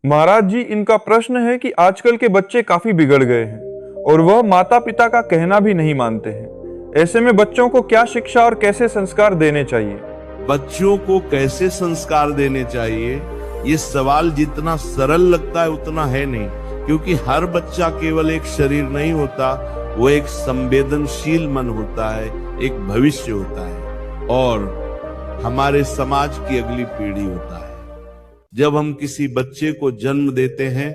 महाराज जी, इनका प्रश्न है कि आजकल के बच्चे काफी बिगड़ गए हैं और वह माता पिता का कहना भी नहीं मानते हैं। ऐसे में बच्चों को क्या शिक्षा और कैसे संस्कार देने चाहिए? बच्चों को कैसे संस्कार देने चाहिए, ये सवाल जितना सरल लगता है उतना है नहीं, क्योंकि हर बच्चा केवल एक शरीर नहीं होता, वो एक संवेदनशील मन होता है, एक भविष्य होता है और हमारे समाज की अगली पीढ़ी होता है। जब हम किसी बच्चे को जन्म देते हैं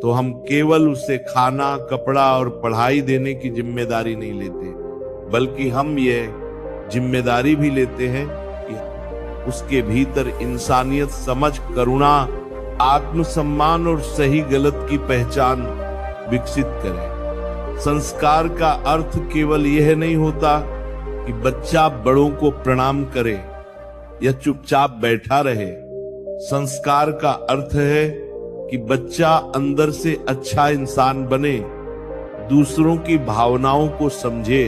तो हम केवल उसे खाना, कपड़ा और पढ़ाई देने की जिम्मेदारी नहीं लेते, बल्कि हम ये जिम्मेदारी भी लेते हैं कि उसके भीतर इंसानियत, समझ, करुणा, आत्मसम्मान और सही गलत की पहचान विकसित करें। संस्कार का अर्थ केवल यह नहीं होता कि बच्चा बड़ों को प्रणाम करे या चुपचाप बैठा रहे। संस्कार का अर्थ है कि बच्चा अंदर से अच्छा इंसान बने, दूसरों की भावनाओं को समझे,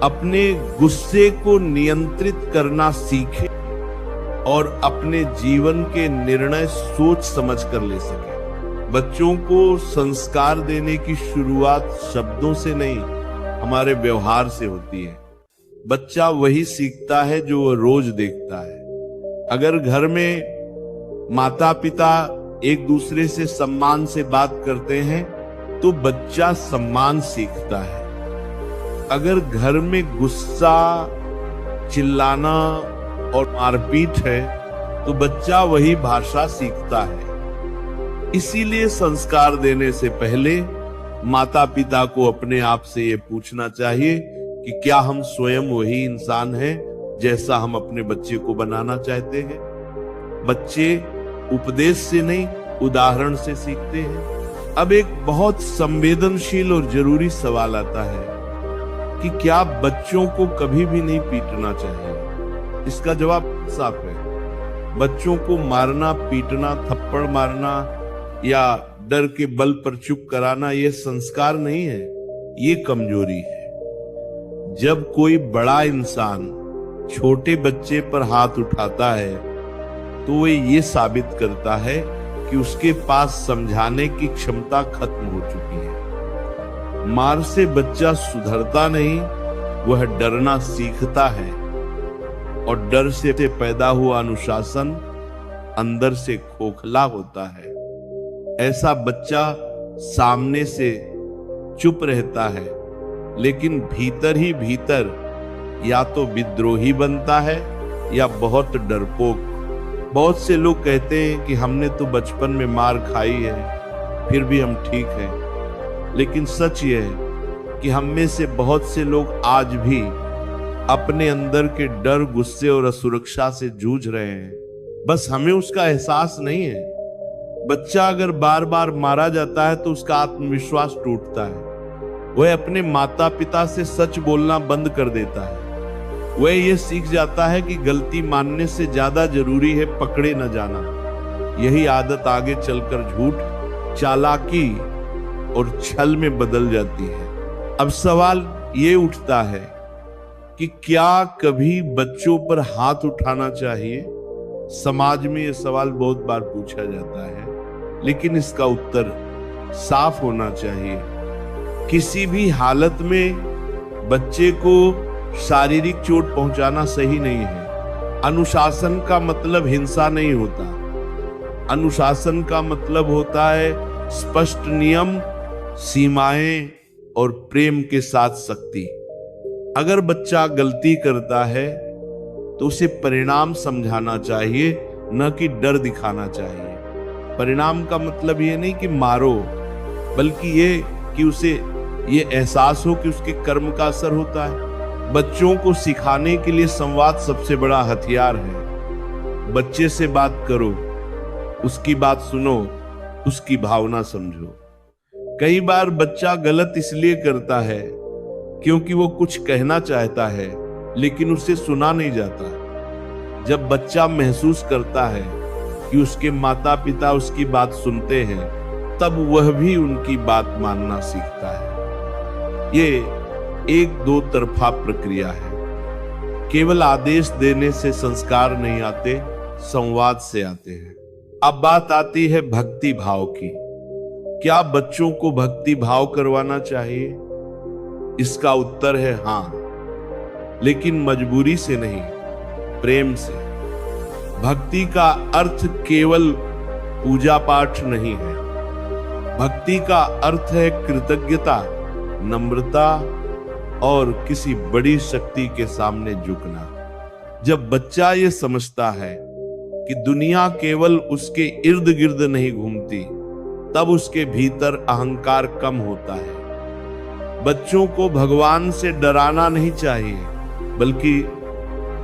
अपने गुस्से को नियंत्रित करना सीखे और अपने जीवन के निर्णय सोच समझ कर ले सके। बच्चों को संस्कार देने की शुरुआत शब्दों से नहीं, हमारे व्यवहार से होती है। बच्चा वही सीखता है जो वह रोज देखता है। अगर घर में माता पिता एक दूसरे से सम्मान से बात करते हैं तो बच्चा सम्मान सीखता है। अगर घर में गुस्सा, चिल्लाना और मारपीट है तो बच्चा वही भाषा सीखता है। इसीलिए संस्कार देने से पहले माता पिता को अपने आप से ये पूछना चाहिए कि क्या हम स्वयं वही इंसान हैं जैसा हम अपने बच्चे को बनाना चाहते हैं। बच्चे उपदेश से नहीं, उदाहरण से सीखते हैं। अब एक बहुत संवेदनशील और जरूरी सवाल आता है कि क्या बच्चों को कभी भी नहीं पीटना चाहिए? इसका जवाब साफ है। बच्चों को मारना, पीटना, थप्पड़ मारना या डर के बल पर चुप कराना ये संस्कार नहीं है, ये कमजोरी है। जब कोई बड़ा इंसान छोटे बच्चे पर हाथ उठाता है तो वह ये साबित करता है कि उसके पास समझाने की क्षमता खत्म हो चुकी है। मार से बच्चा सुधरता नहीं, वह डरना सीखता है और डर से पैदा हुआ अनुशासन अंदर से खोखला होता है। ऐसा बच्चा सामने से चुप रहता है, लेकिन भीतर ही भीतर या तो विद्रोही बनता है या बहुत डरपोक। बहुत से लोग कहते हैं कि हमने तो बचपन में मार खाई है, फिर भी हम ठीक हैं। लेकिन सच यह है कि हम में से बहुत से लोग आज भी अपने अंदर के डर, गुस्से और असुरक्षा से जूझ रहे हैं, बस हमें उसका एहसास नहीं है। बच्चा अगर बार बार मारा जाता है तो उसका आत्मविश्वास टूटता है। वह अपने माता पिता से सच बोलना बंद कर देता है। वह ये सीख जाता है कि गलती मानने से ज्यादा जरूरी है पकड़े न जाना। यही आदत आगे चलकर झूठ, चालाकी और छल में बदल जाती है। अब सवाल ये उठता है कि क्या कभी बच्चों पर हाथ उठाना चाहिए? समाज में यह सवाल बहुत बार पूछा जाता है, लेकिन इसका उत्तर साफ होना चाहिए। किसी भी हालत में बच्चे को शारीरिक चोट पहुंचाना सही नहीं है। अनुशासन का मतलब हिंसा नहीं होता। अनुशासन का मतलब होता है स्पष्ट नियम, सीमाएं और प्रेम के साथ शक्ति। अगर बच्चा गलती करता है तो उसे परिणाम समझाना चाहिए, न कि डर दिखाना चाहिए। परिणाम का मतलब ये नहीं कि मारो, बल्कि ये कि उसे ये एहसास हो कि उसके कर्म का असर होता है। बच्चों को सिखाने के लिए संवाद सबसे बड़ा हथियार है। बच्चे से बात करो, उसकी बात सुनो, उसकी भावना समझो। कई बार बच्चा गलत इसलिए करता है क्योंकि वो कुछ कहना चाहता है, लेकिन उसे सुना नहीं जाता। जब बच्चा महसूस करता है कि उसके माता पिता उसकी बात सुनते हैं, तब वह भी उनकी बात मानना सीखता है। ये एक दो तरफा प्रक्रिया है। केवल आदेश देने से संस्कार नहीं आते, संवाद से आते हैं। अब बात आती है भक्ति भाव की। क्या बच्चों को भक्ति भाव करवाना चाहिए? इसका उत्तर है हां, लेकिन मजबूरी से नहीं, प्रेम से। भक्ति का अर्थ केवल पूजा पाठ नहीं है। भक्ति का अर्थ है कृतज्ञता, नम्रता और किसी बड़ी शक्ति के सामने झुकना। जब बच्चा ये समझता है कि दुनिया केवल उसके इर्द गिर्द नहीं घूमती, तब उसके भीतर अहंकार कम होता है। बच्चों को भगवान से डराना नहीं चाहिए, बल्कि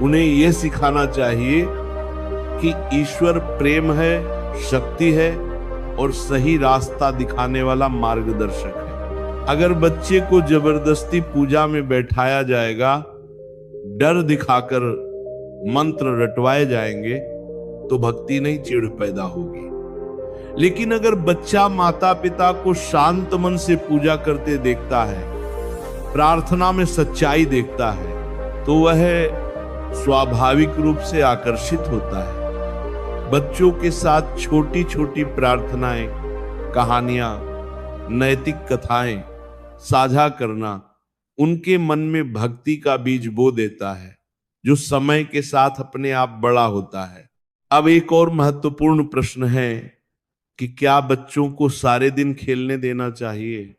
उन्हें यह सिखाना चाहिए कि ईश्वर प्रेम है, शक्ति है और सही रास्ता दिखाने वाला मार्गदर्शक है। अगर बच्चे को जबरदस्ती पूजा में बैठाया जाएगा, डर दिखाकर मंत्र रटवाए जाएंगे, तो भक्ति नहीं, चिढ़ पैदा होगी। लेकिन अगर बच्चा माता पिता को शांत मन से पूजा करते देखता है, प्रार्थना में सच्चाई देखता है, तो वह स्वाभाविक रूप से आकर्षित होता है। बच्चों के साथ छोटी छोटी प्रार्थनाएं, कहानियां, नैतिक कथाएं साझा करना उनके मन में भक्ति का बीज बो देता है, जो समय के साथ अपने आप बड़ा होता है। अब एक और महत्वपूर्ण प्रश्न है कि क्या बच्चों को सारे दिन खेलने देना चाहिए?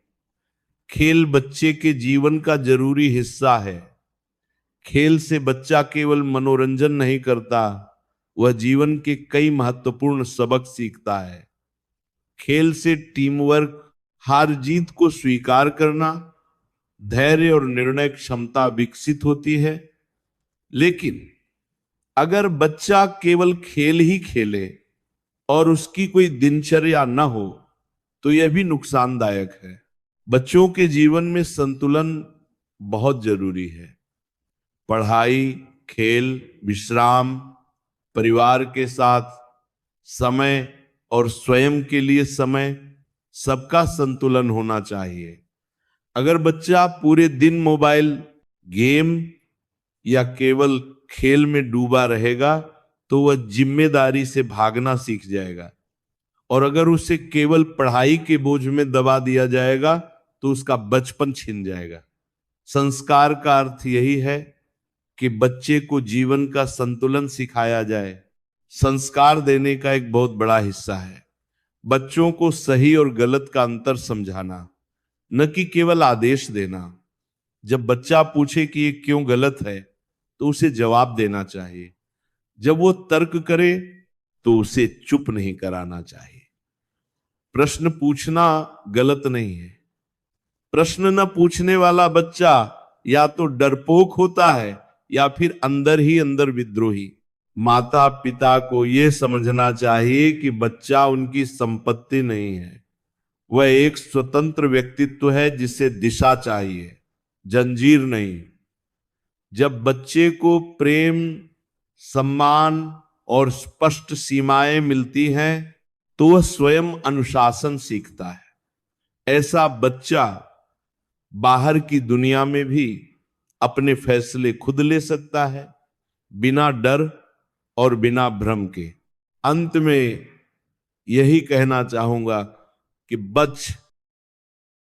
खेल बच्चे के जीवन का जरूरी हिस्सा है। खेल से बच्चा केवल मनोरंजन नहीं करता, वह जीवन के कई महत्वपूर्ण सबक सीखता है। खेल से टीम वर्क, हार जीत को स्वीकार करना, धैर्य और निर्णय क्षमता विकसित होती है। लेकिन अगर बच्चा केवल खेल ही खेले और उसकी कोई दिनचर्या न हो, तो यह भी नुकसानदायक है। बच्चों के जीवन में संतुलन बहुत जरूरी है। पढ़ाई, खेल, विश्राम, परिवार के साथ समय और स्वयं के लिए समय, सबका संतुलन होना चाहिए। अगर बच्चा पूरे दिन मोबाइल, गेम या केवल खेल में डूबा रहेगा, तो वह जिम्मेदारी से भागना सीख जाएगा। और अगर उसे केवल पढ़ाई के बोझ में दबा दिया जाएगा, तो उसका बचपन छिन जाएगा। संस्कार का अर्थ यही है कि बच्चे को जीवन का संतुलन सिखाया जाए। संस्कार देने का एक बहुत बड़ा हिस्सा है बच्चों को सही और गलत का अंतर समझाना, न कि केवल आदेश देना। जब बच्चा पूछे कि ये क्यों गलत है, तो उसे जवाब देना चाहिए। जब वो तर्क करे, तो उसे चुप नहीं कराना चाहिए। प्रश्न पूछना गलत नहीं है। प्रश्न न पूछने वाला बच्चा या तो डरपोक होता है या फिर अंदर ही अंदर विद्रोही। माता पिता को यह समझना चाहिए कि बच्चा उनकी संपत्ति नहीं है। वह एक स्वतंत्र व्यक्तित्व है जिसे दिशा चाहिए, जंजीर नहीं। जब बच्चे को प्रेम, सम्मान और स्पष्ट सीमाएं मिलती हैं, तो वह स्वयं अनुशासन सीखता है। ऐसा बच्चा बाहर की दुनिया में भी अपने फैसले खुद ले सकता है, बिना डर और बिना भ्रम के। अंत में यही कहना चाहूंगा कि